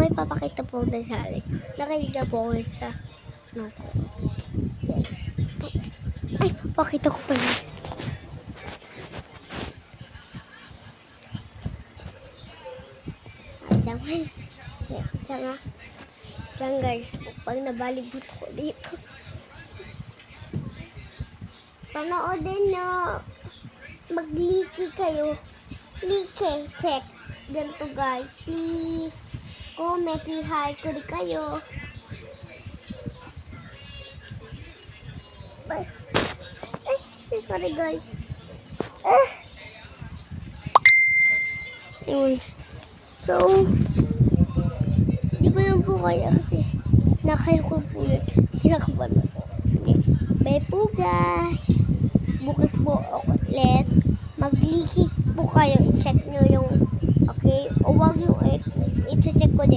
may papakita po na sa akin. Nakahiga po ako sa ano ko. Ay, papakita ko pala. Yan guys, pag nabalibot ko dito. Panoodin nyo. Mag-leaky kayo. Leaky, check. Ganito guys, please. Comment, hi ko rin kayo. Ay, sorry guys. Yun. So, hindi ko lang po kaya kasi nakaya ko po yun. Kinakabahan ako. Sige, bye po guys. Bukas po ulit. Mag-leaky po kayo. I-check nyo yung, okay? O wag nyo, i-check ko din.